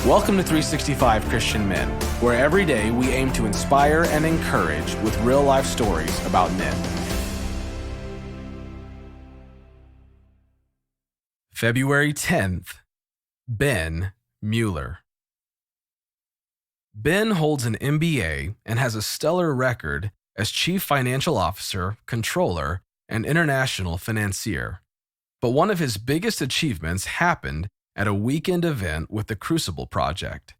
Welcome to 365 Christian Men, where every day we aim to inspire and encourage with real-life stories about men. February 10th, Ben Mueller. Ben holds an MBA and has a stellar record as Chief Financial Officer, Controller, and International Financier. But one of his biggest achievements happened at a weekend event with the Crucible Project.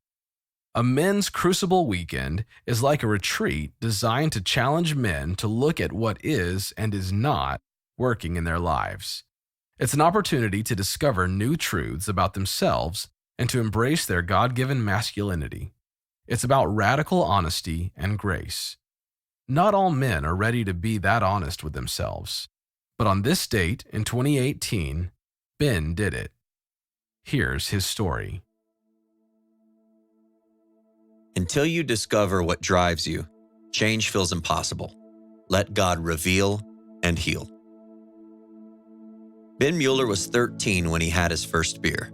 A men's Crucible weekend is like a retreat designed to challenge men to look at what is and is not working in their lives. It's an opportunity to discover new truths about themselves and to embrace their God-given masculinity. It's about radical honesty and grace. Not all men are ready to be that honest with themselves. But on this date in 2018, Ben did it. Here's his story. Until you discover what drives you, change feels impossible. Let God reveal and heal. Ben Mueller was 13 when he had his first beer.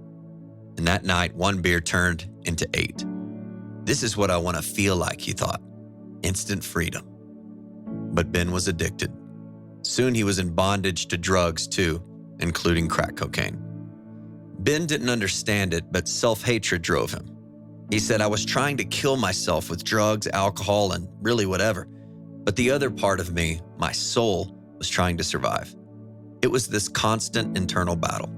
And that night, one beer turned into 8. This is what I want to feel like, he thought. Instant freedom. But Ben was addicted. Soon he was in bondage to drugs too, including crack cocaine. Ben didn't understand it, but self-hatred drove him. He said, I was trying to kill myself with drugs, alcohol, and really whatever. But the other part of me, my soul, was trying to survive. It was this constant internal battle.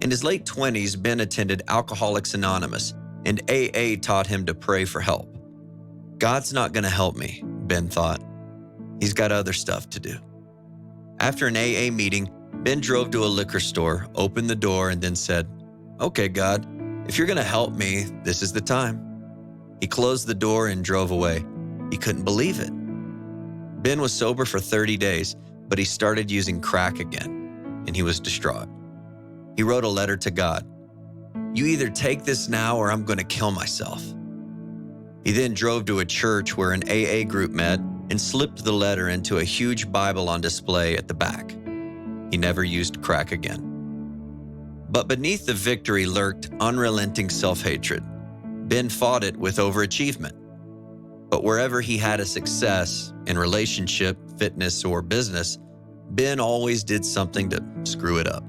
In his late 20s, Ben attended Alcoholics Anonymous, and AA taught him to pray for help. God's not going to help me, Ben thought. He's got other stuff to do. After an AA meeting, Ben drove to a liquor store, opened the door, and then said, Okay, God, if you're going to help me, this is the time. He closed the door and drove away. He couldn't believe it. Ben was sober for 30 days, but he started using crack again, and he was distraught. He wrote a letter to God. You either take this now or I'm going to kill myself. He then drove to a church where an AA group met and slipped the letter into a huge Bible on display at the back. He never used crack again. But beneath the victory lurked unrelenting self-hatred. Ben fought it with overachievement. But wherever he had a success, in relationship, fitness, or business, Ben always did something to screw it up.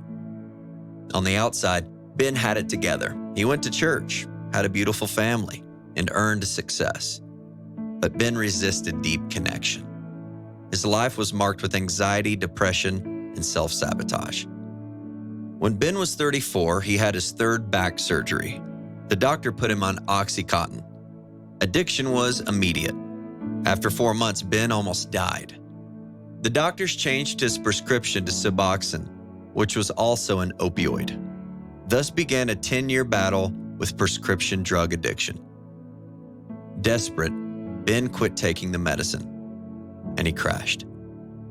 On the outside, Ben had it together. He went to church, had a beautiful family, and earned success. But Ben resisted deep connection. His life was marked with anxiety, depression, and self-sabotage. When Ben was 34, he had his third back surgery. The doctor put him on Oxycontin. Addiction was immediate. After 4 months, Ben almost died. The doctors changed his prescription to Suboxone, which was also an opioid. Thus began a 10-year battle with prescription drug addiction. Desperate, Ben quit taking the medicine, and he crashed.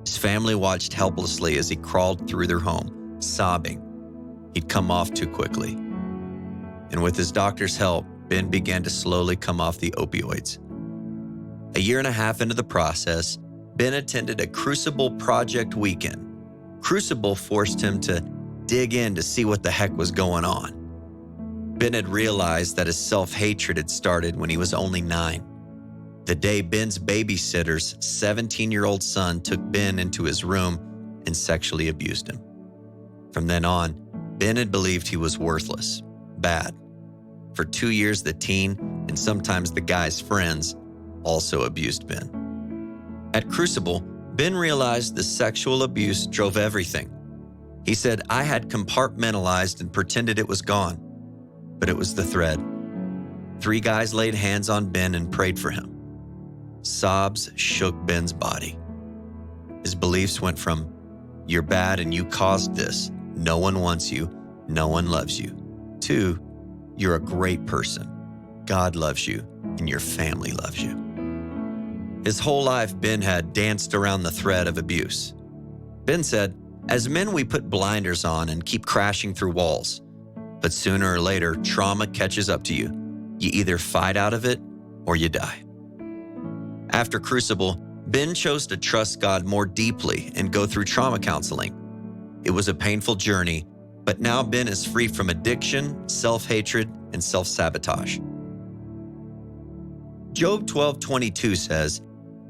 His family watched helplessly as he crawled through their home, sobbing. He'd come off too quickly. And with his doctor's help, Ben began to slowly come off the opioids. A year and a half into the process, Ben attended a Crucible Project weekend. Crucible forced him to dig in to see what the heck was going on. Ben had realized that his self-hatred had started when he was only 9. The day Ben's babysitter's 17-year-old son took Ben into his room and sexually abused him. From then on, Ben had believed he was worthless, bad. For 2 years, the teen, and sometimes the guy's friends, also abused Ben. At Crucible, Ben realized the sexual abuse drove everything. He said, I had compartmentalized and pretended it was gone, but it was the thread. 3 guys laid hands on Ben and prayed for him. Sobs shook Ben's body. His beliefs went from, you're bad and you caused this, no one wants you, no one loves you, to, you're a great person, God loves you, and your family loves you. His whole life, Ben had danced around the thread of abuse. Ben said, as men, we put blinders on and keep crashing through walls. But sooner or later, trauma catches up to you. You either fight out of it or you die. After Crucible, Ben chose to trust God more deeply and go through trauma counseling. It was a painful journey, but now Ben is free from addiction, self-hatred, and self-sabotage. Job 12:22 says,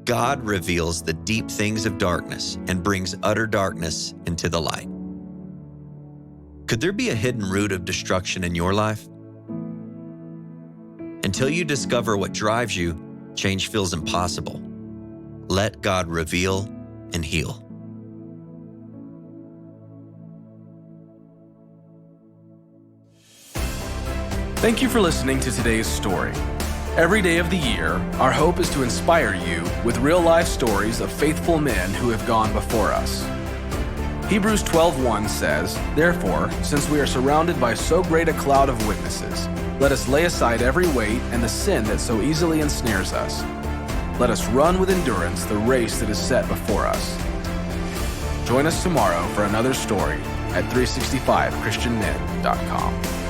God reveals the deep things of darkness and brings utter darkness into the light. Could there be a hidden root of destruction in your life? Until you discover what drives you, change feels impossible. Let God reveal and heal. Thank you for listening to today's story. Every day of the year, our hope is to inspire you with real-life stories of faithful men who have gone before us. Hebrews 12:1 says, Therefore, since we are surrounded by so great a cloud of witnesses, let us lay aside every weight and the sin that so easily ensnares us. Let us run with endurance the race that is set before us. Join us tomorrow for another story at 365christianmen.com.